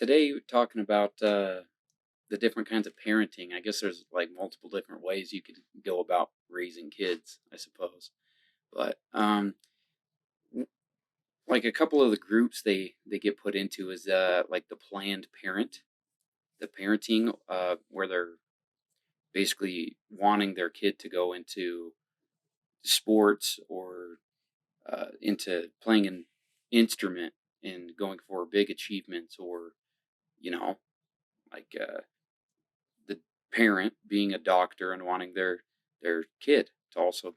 Today, we're talking about the different kinds of parenting. I guess there's like multiple different ways you could go about raising kids, I suppose. But w- like a couple of the groups they get put into is like the planned parent, the parenting where they're basically wanting their kid to go into sports or into playing an instrument and going for big achievements or you know like the parent being a doctor and wanting their kid to also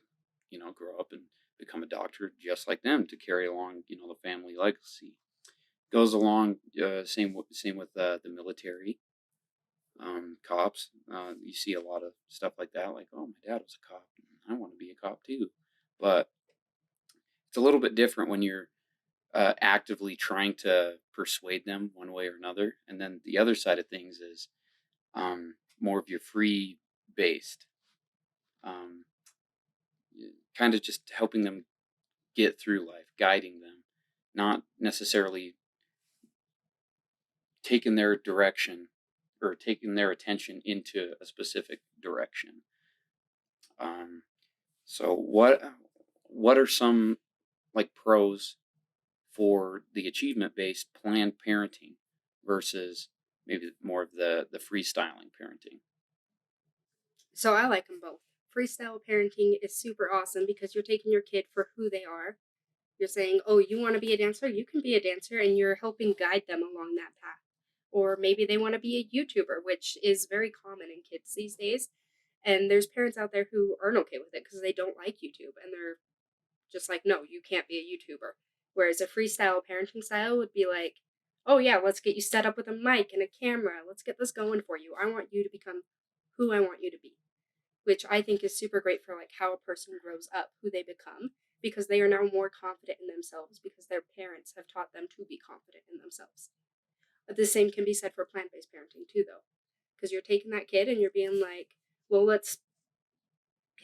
grow up and become a doctor just like them to carry along the family legacy goes along same with the military cops. You see a lot of stuff like that, like, oh, my dad was a cop, I want to be a cop too. But it's a little bit different when you're actively trying to persuade them one way or another, and then the other side of things is more of your free based, um, kind of just helping them get through life, guiding them, not necessarily taking their direction or taking their attention into a specific direction. Um, so what are some like pros for the achievement based planned parenting versus maybe more of the freestyling parenting? So I like them both. Freestyle parenting is super awesome because you're taking your kid for who they are. You're saying, oh, you want to be a dancer? You can be a dancer, and you're helping guide them along that path. Or maybe they want to be a YouTuber, which is very common in kids these days. And there's parents out there who aren't okay with it because they don't like YouTube and they're just like, no, you can't be a YouTuber. Whereas a freestyle parenting style would be like, oh, yeah, let's get you set up with a mic and a camera. Let's get this going for you. I want you to become who I want you to be, which I think is super great for like how a person grows up, who they become, because they are now more confident in themselves because their parents have taught them to be confident in themselves. But the same can be said for plant-based parenting too, though, because you're taking that kid and you're being like, well, let's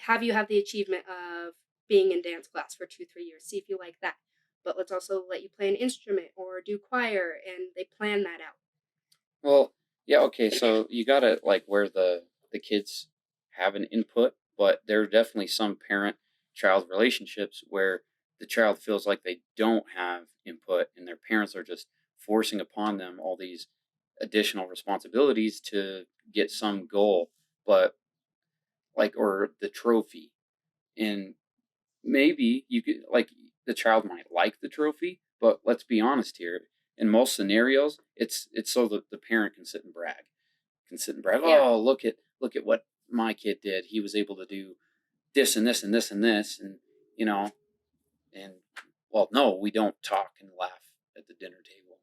have you have the achievement of being in dance class for 2 3 years, see if you like that, but let's also let you play an instrument or do choir, and they plan that out. Well, yeah, okay, so you gotta like where the kids have an input, but there are definitely some parent-child relationships where the child feels like they don't have input and their parents are just forcing upon them all these additional responsibilities to get some goal, but like or the trophy. And maybe you could like the child might like the trophy, but let's be honest here. In most scenarios, it's so that the parent can sit and brag, can sit and brag. Yeah. Oh, look at what my kid did. He was able to do this and this and this and this, and you know, and well, no, we don't talk and laugh at the dinner table.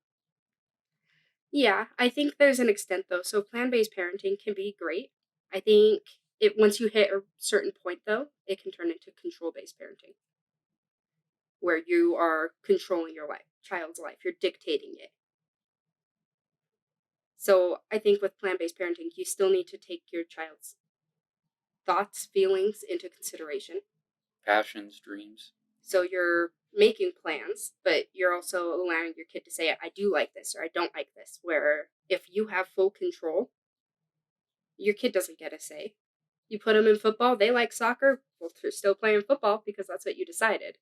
Yeah, I think there's an extent though. So plan-based parenting can be great. I think it once you hit a certain point though, it can turn into control-based parenting where you are controlling your life, child's life, you're dictating it. So I think with plant-based parenting, you still need to take your child's thoughts, feelings into consideration. Passions, dreams. So you're making plans, but you're also allowing your kid to say, I do like this or I don't like this. Where if you have full control, your kid doesn't get a say. You put them in football, they like soccer, well, they're still playing football because that's what you decided.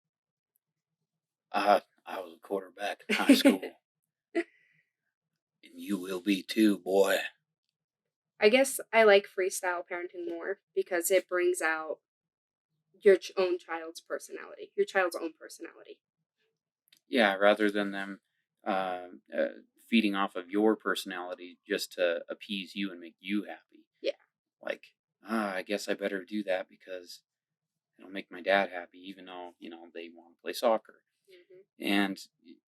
I was a quarterback in high school, and you will be too, boy. I guess I like freestyle parenting more because it brings out your own child's personality, your child's own personality. Yeah, rather than them uh, uh, feeding off of your personality just to appease you and make you happy. Yeah. Like, I guess I better do that because it'll make my dad happy, even though they want to play soccer. Mm-hmm. And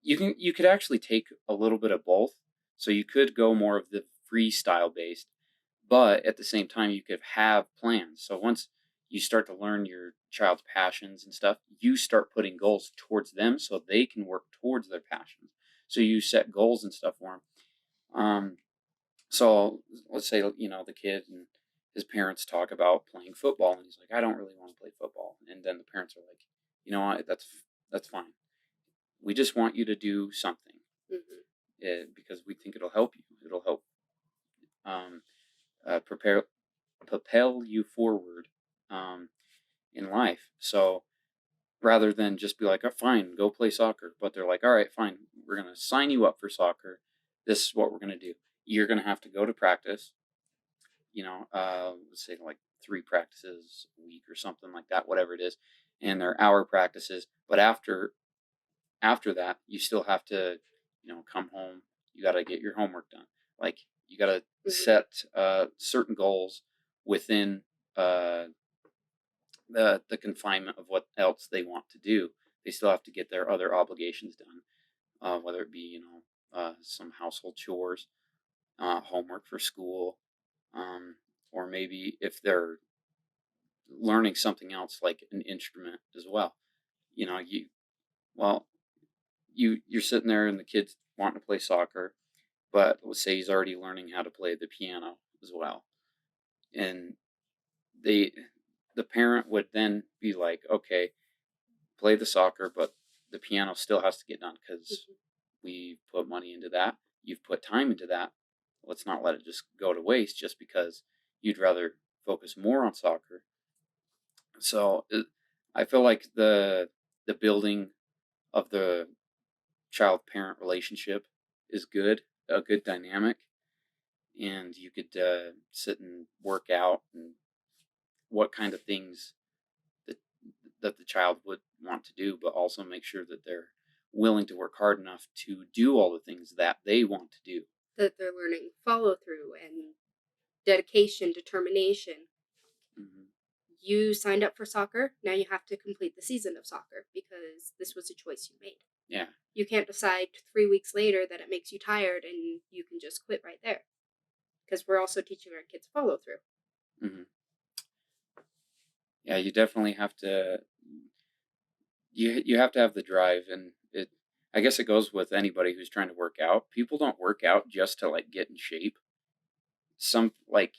you could actually take a little bit of both. So you could go more of the freestyle based, but at the same time you could have plans. So once you start to learn your child's passions and stuff, you start putting goals towards them so they can work towards their passions. So you set goals and stuff for them. So let's say the kid and his parents talk about playing football, and he's like, I don't really want to play football. And then the parents are like, you know what, that's fine. We just want you to do something. Mm-hmm. because we think it'll help you. It'll help um, prepare propel you forward um, in life. So rather than just be like, oh, fine, go play soccer, but they're like, all right, fine, we're gonna sign you up for soccer. This is what we're gonna do. You're gonna have to go to practice. Let's say like 3 practices a week or something like that, whatever it is, and they're hour practices. But after that, you still have to, come home. You got to get your homework done. Like you got to Hmm. set certain goals within uh, the confinement of what else they want to do. They still have to get their other obligations done, whether it be some household chores, homework for school, um, or maybe if they're learning something else like an instrument as well. You know, you well, you're sitting there and the kid's wanting to play soccer, but let's say he's already learning how to play the piano as well, and they the parent would then be like, okay, play the soccer, but the piano still has to get done because Hmm. we put money into that. You've put time into that. Let's not let it just go to waste just because you'd rather focus more on soccer. So I feel like the building of the child parent relationship is good, a good dynamic, and you could sit and work out and what kind of things that that the child would want to do, but also make sure that they're willing to work hard enough to do all the things that they want to do. That they're learning follow through and dedication, determination. Hmm. You signed up for soccer, now you have to complete the season of soccer because this was a choice you made. Yeah. You can't decide 3 weeks later that it makes you tired and you can just quit right there. Because we're also teaching our kids follow through. Hmm. Yeah, you definitely have to. You have to have the drive, and it. I guess it goes with anybody who's trying to work out. People don't work out just to like get in shape. Some like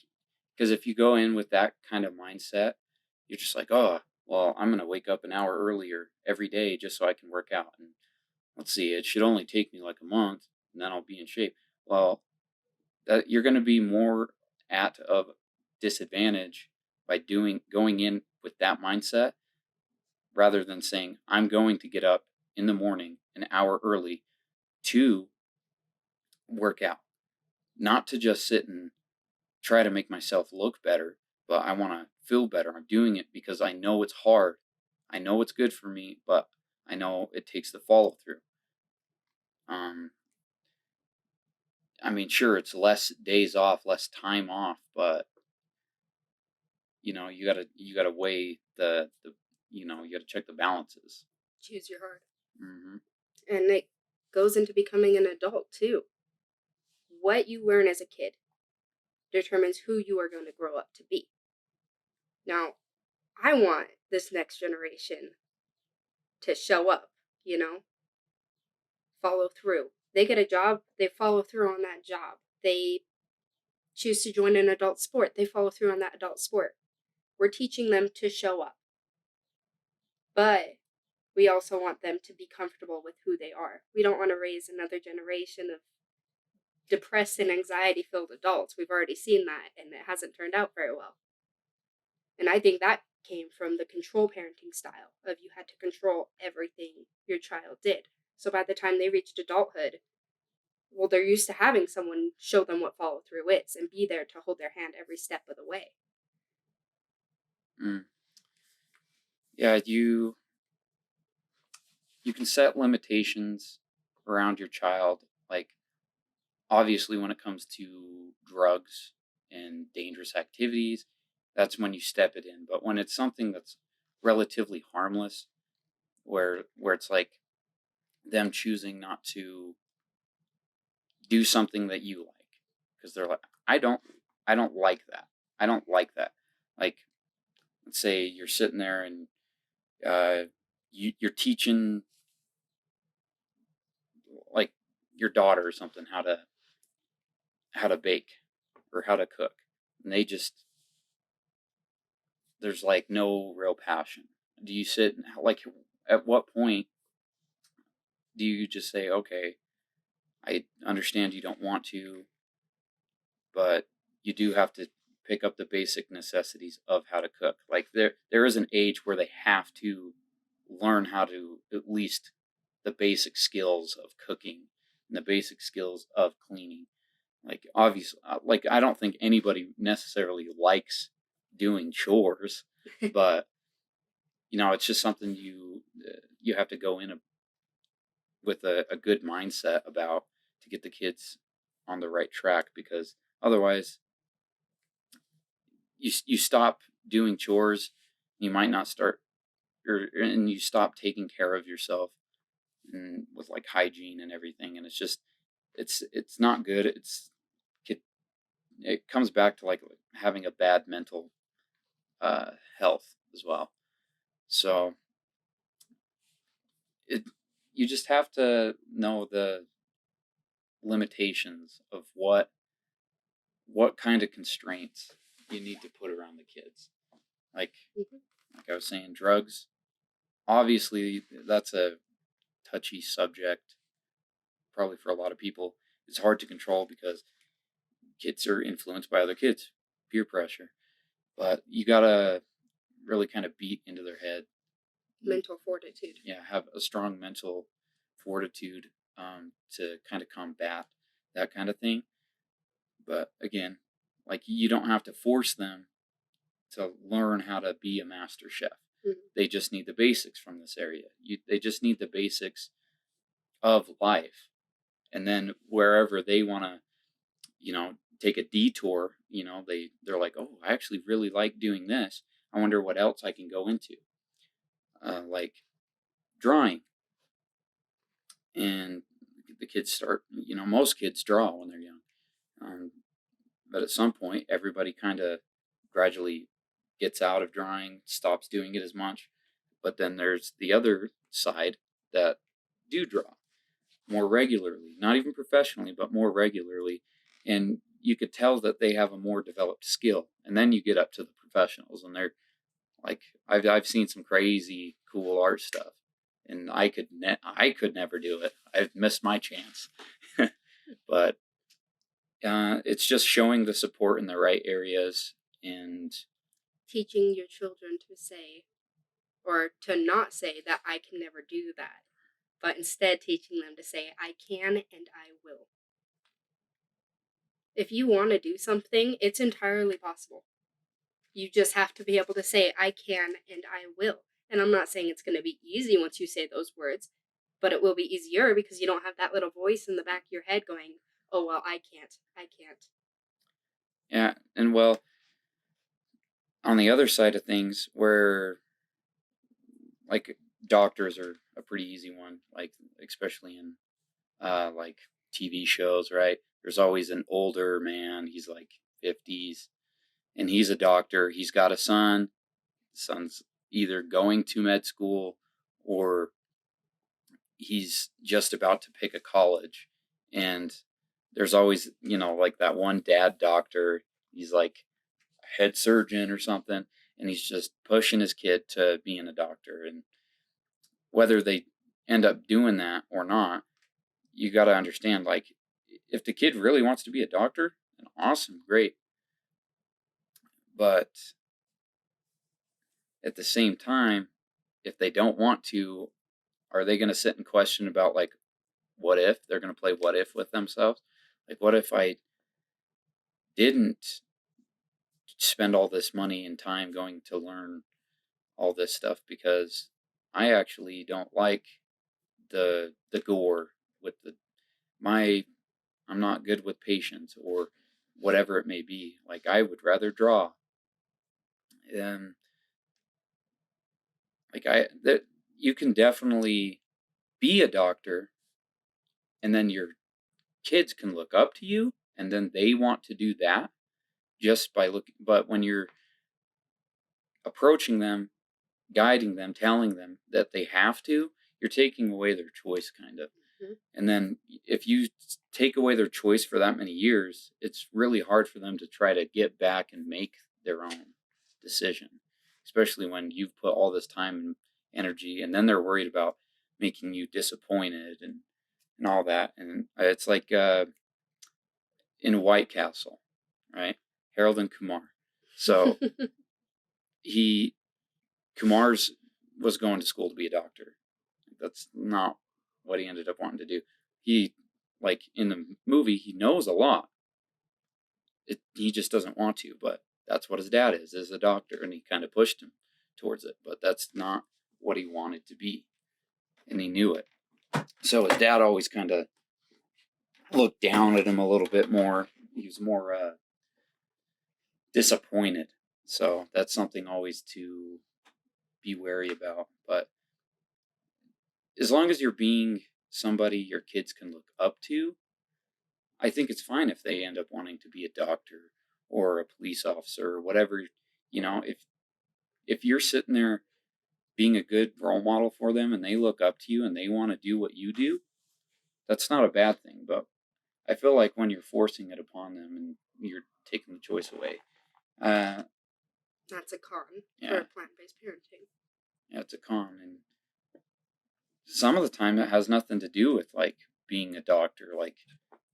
because if you go in with that kind of mindset, you're just like, oh, well, I'm gonna wake up an hour earlier every day just so I can work out. And let's see, it should only take me like a month, and then I'll be in shape. Well, that you're gonna be more at of disadvantage by doing going in with that mindset rather than saying, I'm going to get up in the morning an hour early to work out, not to just sit and try to make myself look better, but I want to feel better. I'm doing it because I know it's hard. I know it's good for me, but I know it takes the follow through. Um, I mean, sure, it's less days off, less time off, but you gotta weigh you gotta check the balances. Choose your heart. Hmm. And it goes into becoming an adult too. What you learn as a kid determines who you are going to grow up to be. Now, I want this next generation to show up, you know, follow through. They get a job, they follow through on that job. They choose to join an adult sport, they follow through on that adult sport. We're teaching them to show up, but we also want them to be comfortable with who they are. We don't want to raise another generation of depressed and anxiety filled adults. We've already seen that, and it hasn't turned out very well. And I think that came from the control parenting style of you had to control everything your child did. So by the time they reached adulthood, well, they're used to having someone show them what follow through is and be there to hold their hand every step of the way. Mm. Yeah, you can set limitations around your child, like obviously when it comes to drugs and dangerous activities, that's when you step it in. But when it's something that's relatively harmless, where it's like them choosing not to do something that you like because they're like, I don't like that. I don't like that. Like, let's say you're sitting there and you're teaching like your daughter or something how to bake or how to cook, and they just there's like no real passion. Do you sit like at what point do you just say, okay, I understand you don't want to, but you do have to pick up the basic necessities of how to cook. Like there is an age where they have to learn how to at least the basic skills of cooking and the basic skills of cleaning. Like obviously, like I don't think anybody necessarily likes doing chores, but it's just something you have to go in with a good mindset about to get the kids on the right track because otherwise you stop doing chores, you might not start and you stop taking care of yourself and with like hygiene and everything, and it's not good. It, it comes back to like having a bad mental health as well. So it you just have to know the limitations of what kind of constraints you need to put around the kids. Like Mhm. like I was saying, drugs. Obviously, that's a touchy subject. Probably for a lot of people, it's hard to control because kids are influenced by other kids, peer pressure. But you gotta really kind of beat into their head. Mental fortitude. Yeah, have a strong mental fortitude to kind of combat that kind of thing. But again, like you don't have to force them to learn how to be a master chef. Mhm. They just need the basics from this area. They just need the basics of life, and then wherever they want to, take a detour, they're like, oh, I actually really like doing this. I wonder what else I can go into, like drawing. And the kids start, most kids draw when they're young. Um, but at some point, everybody kind of gradually gets out of drawing, stops doing it as much. But then there's the other side that do draw more regularly, not even professionally, but more regularly. And you could tell that they have a more developed skill. And then you get up to the professionals, and they're like, I've seen some crazy cool art stuff, and I could never do it. I've missed my chance. But it's just showing the support in the right areas, and Teaching your children to say, or to not say that I can never do that, but instead teaching them to say I can and I will. If you want to do something, it's entirely possible. You just have to be able to say I can and I will. And I'm not saying it's going to be easy once you say those words, but it will be easier because you don't have that little voice in the back of your head going, "Oh well, I can't. I can't." yeah, and well, on the other side of things, where like doctors are a pretty easy one, like especially in like TV shows, right? There's always an older man. He's like 50s, and he's a doctor. He's got a son. The son's either going to med school or he's just about to pick a college. And there's always, like that one dad doctor. He's like a head surgeon or something, and he's just pushing his kid to being a doctor. And whether they end up doing that or not, you got to understand, like, if the kid really wants to be a doctor, then awesome, great. But at the same time, if they don't want to, are they going to sit and question about, like, what if they're going to play what if with themselves? Like, what if I didn't spend all this money and time going to learn all this stuff because I actually don't like the gore with my I'm not good with patience or whatever it may be. Like I would rather draw. Um, like I that you can definitely be a doctor, and then your kids can look up to you, and then they want to do that just by looking. But when you're approaching them, guiding them, telling them that they have to, you're taking away their choice, kind of. Mhm. And then if you take away their choice for that many years, it's really hard for them to try to get back and make their own decision, especially when you've put all this time and energy, and then they're worried about making you disappointed. And and all that. And it's like in White Castle, right? Harold and Kumar. So he Kumar's was going to school to be a doctor. That's not what he ended up wanting to do. He, like in the movie, he knows a lot. He just doesn't want to, but that's what his dad is a doctor, and he kind of pushed him towards it. But that's not what he wanted to be, and he knew it. So his dad always kind of looked down at him a little bit more. He was more disappointed. So that's something always to be wary about. But as long as you're being somebody your kids can look up to, I think it's fine if they end up wanting to be a doctor or a police officer or whatever. If you're sitting there being a good role model for them and they look up to you and they want to do what you do, that's not a bad thing. But I feel like when you're forcing it upon them and you're taking the choice away, uh, That's a con yeah, for plant-based parenting. yeah, it's a con. And some of the time it has nothing to do with like being a doctor. Like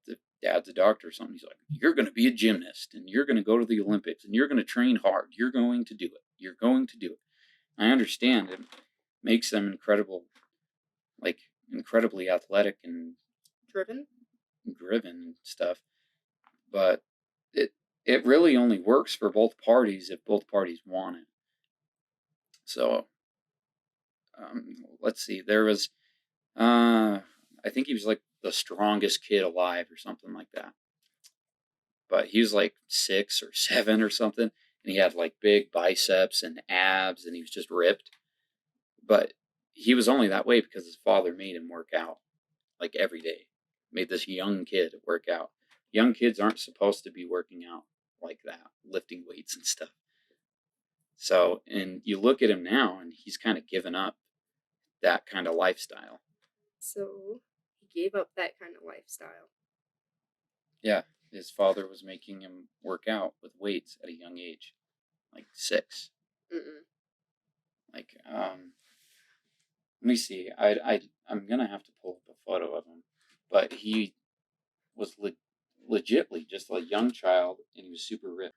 the dad's a doctor or something. He's like, you're going to be a gymnast and you're going to go to the Olympics and you're going to train hard. You're going to do it. You're going to do it. I understand it makes them incredibly athletic and Driven? driven and stuff. But it really only works for both parties if both parties want it. So let's see. There was I think he was like the strongest kid alive or something like that. But he was like 6 or 7 or something, and he had like big biceps and abs, and he was just ripped. But he was only that way because his father made him work out like every day. Made this young kid work out. Young kids aren't supposed to be working out like that, lifting weights and stuff. So, and you look at him now, and he's kind of given up that kind of lifestyle. So he gave up that kind of lifestyle. Yeah, his father was making him work out with weights at a young age, like 6. Mm-mm. Like, let me see. I'm gonna have to pull up a photo of him, but he was legitly just a young child, and he was super ripped.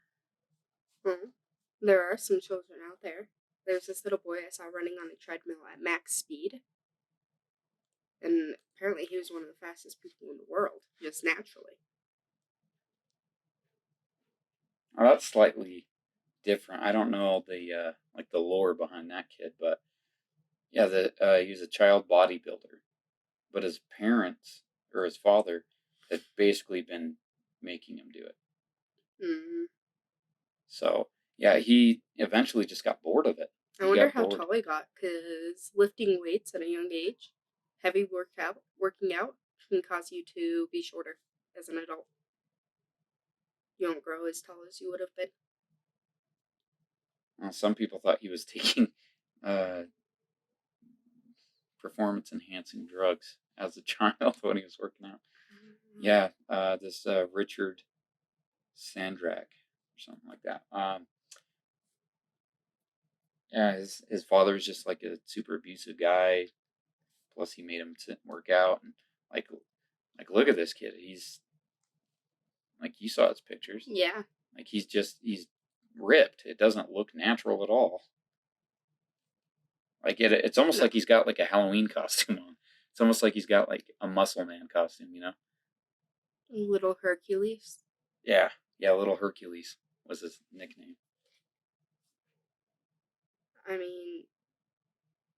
Hmm. There are some children out there. There's this little boy I saw running on a treadmill at max speed, and apparently he was one of the fastest people in the world, just naturally. Oh, that's slightly different. I don't know the like the lore behind that kid, but yeah, he was a child bodybuilder, but his parents or his father had basically been making him do it. Mm. So yeah, he eventually just got bored of it. I He wonder got how bored. tall he got, because lifting weights at a young age, working out, can cause you to be shorter as an adult. You don't grow as tall as you would have been. Some people thought he was taking uh, performance enhancing drugs as a child when he was working out. Yeah, this Richard Sandrak or something like that. Yeah, his father was just like a super abusive guy. Plus, he made him sit and work out, and like like look at this kid. He's like you saw his pictures. Yeah. Like he's ripped. It doesn't look natural at all. Like it's almost No. like he's got like a Halloween costume on. It's almost like he's got like a muscle man costume, you know? Little Hercules. Yeah, yeah. Little Hercules was his nickname. I mean,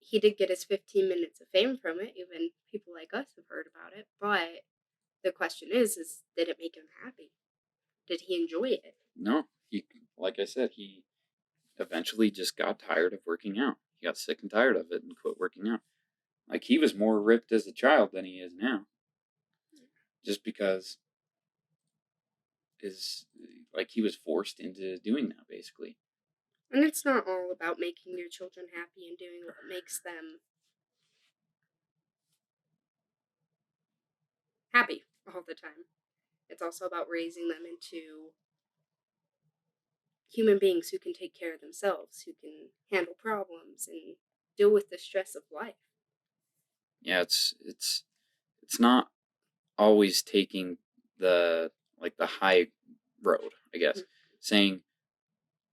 he did get his 15 minutes of fame from it. Even people like us have heard about it. But the question is did it make him happy? Did he enjoy it? No, he like I said, he eventually just got tired of working out. He got sick and tired of it and quit working out. Like he was more ripped as a child than he is now, just because is like he was forced into doing that basically. And it's not all about making your children happy and doing what makes them happy all the time. It's also about raising them into human beings who can take care of themselves, who can handle problems and deal with the stress of life. Yeah, it's not always taking the the high road, I guess, Mhm. saying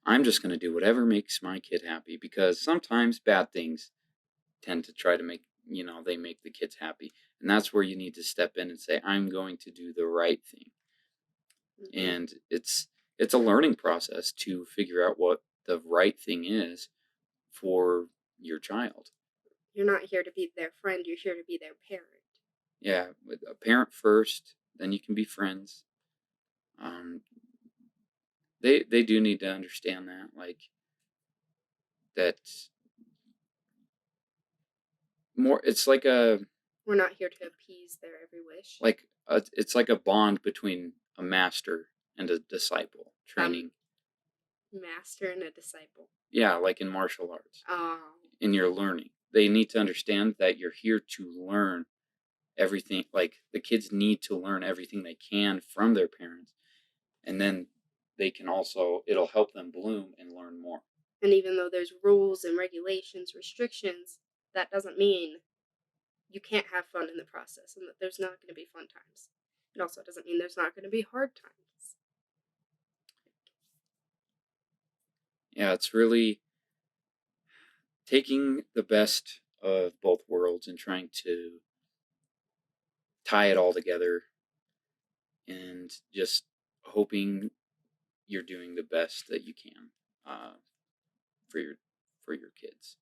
I'm just going to do whatever makes my kid happy because sometimes bad things tend to try to make, they make the kids happy. And that's where you need to step in and say I'm going to do the right thing. Mhm. And it's a learning process to figure out what the right thing is for your child. You're not here to be their friend, you're here to be their parent. Yeah, with a parent first, then you can be friends. Um, they do need to understand that, that more. It's We're not here to appease their every wish. it's like a bond between a master and a disciple Um, training. Master and a disciple. Yeah, like in martial arts, Oh, in your learning, they need to understand that you're here to learn everything. Like the kids need to learn everything they can from their parents, and then they can also it'll help them bloom and learn more. and even though there's rules and regulations, restrictions, that doesn't mean you can't have fun in the process and that there's not going to be fun times. It also doesn't mean there's not going to be hard times. Yeah, it's really taking the best of both worlds and trying to tie it all together and just hoping you're doing the best that you can uh, for your kids.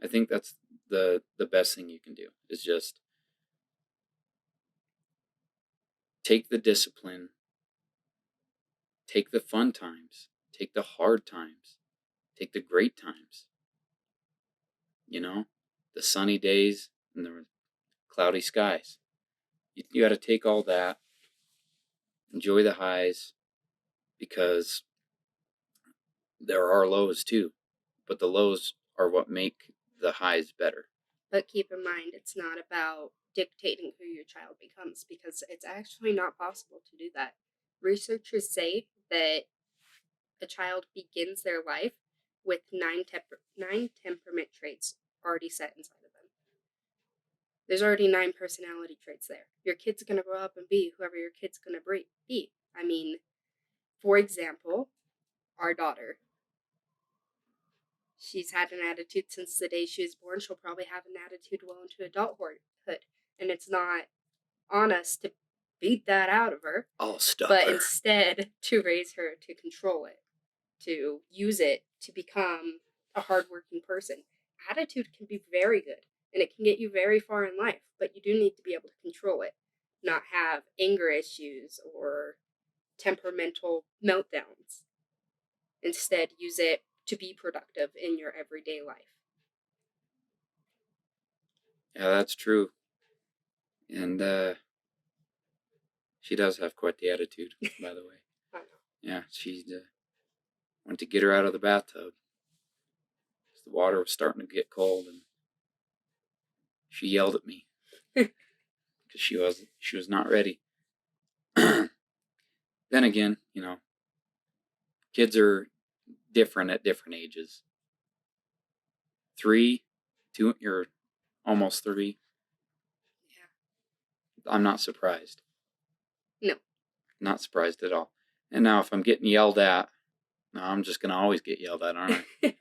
I think that's the best thing you can do is just take the discipline, take the fun times, take the hard times, take the great times, you know, the sunny days and the cloudy skies. You got to take all that, enjoy the highs because there are lows too, but the lows are what make the highs better. But keep in mind, it's not about dictating who your child becomes because it's actually not possible to do that. Researchers say that a child begins their life with nine temperament traits already set inside of them. There's already 9 personality traits there. Your kid's gonna grow up and be whoever your kid's gonna be. I mean, for example, our daughter. She's had an attitude since the day she was born. She'll probably have an attitude well into adulthood. And it's not on us to beat that out of her, I'll stop but her. instead to raise her to control it, to use it to become a hardworking person. Attitude can be very good and it can get you very far in life, but you do need to be able to control it, not have anger issues or temperamental meltdowns. Instead, use it to be productive in your everyday life. Yeah, that's true. And she does have quite the attitude, by the way. I know. Yeah, she went to get her out of the bathtub. The water was starting to get cold, and she yelled at me because she was not ready. Then again, kids are different at different ages. 3, 2, you're almost 3. Yeah. I'm not surprised. No. Not surprised at all. And now, if I'm getting yelled at, no, I'm just gonna always get yelled at, aren't I?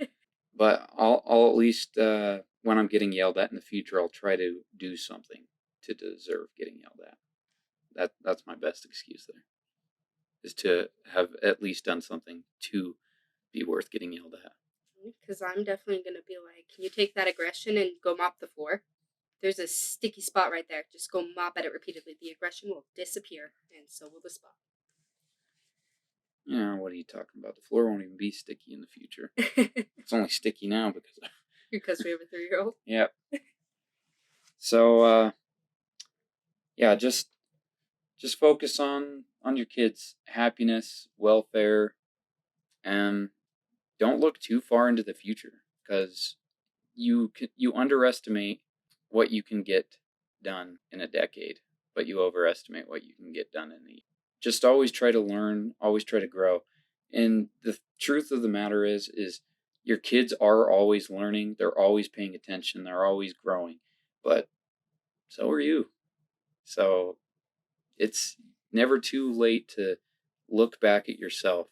But I'll at least when I'm getting yelled at in the future, I'll try to do something to deserve getting yelled at. That's my best excuse there, is to have at least done something to be worth getting yelled at. Because I'm definitely going to be like, can you take that aggression and go mop the floor? There's a sticky spot right there. Just go mop at it repeatedly. The aggression will disappear, and so will the spot. Yeah, what are you talking about? The floor won't even be sticky in the future. It's only sticky now Because we have a 3-year-old. Yep. So yeah, just focus on your kids' happiness, welfare, and don't look too far into the future because you underestimate what you can get done in a decade, but you overestimate what you can get done in a year. Just always try to learn, always try to grow. And the truth of the matter is your kids are always learning, they're always paying attention, they're always growing. But so are you. So it's never too late to look back at yourself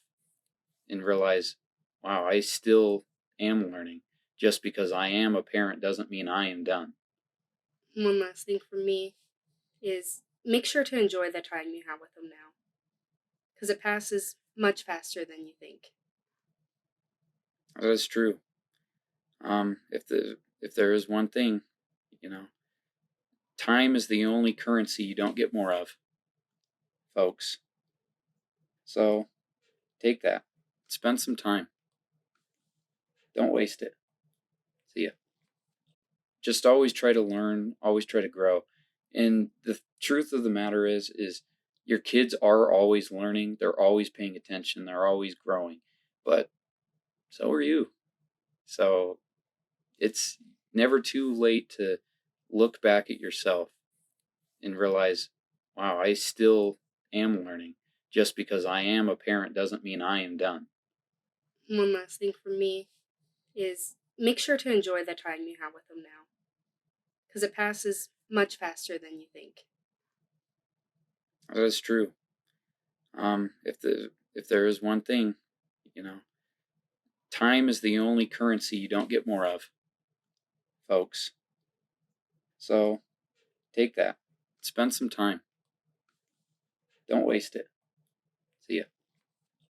and realize, wow, I still am learning. Just because I am a parent doesn't mean I am done. One last thing for me is make sure to enjoy the time you have with them now because it passes much faster than you think. That is true. If there is one thing, you know, time is the only currency you don't get more of, folks. So take that. Spend some time. Don't waste it. See ya. Just always try to learn, always try to grow. And the truth of the matter is your kids are always learning, they're always paying attention, they're always growing. But so are you. So it's never too late to look back at yourself and realize, wow, I still am learning. Just because I am a parent doesn't mean I am done. One last thing for me is make sure to enjoy the time you have with them now because it passes much faster than you think. That is true. If there is one thing, you know, time is the only currency you don't get more of, folks. So take that. Spend some time. Don't waste it.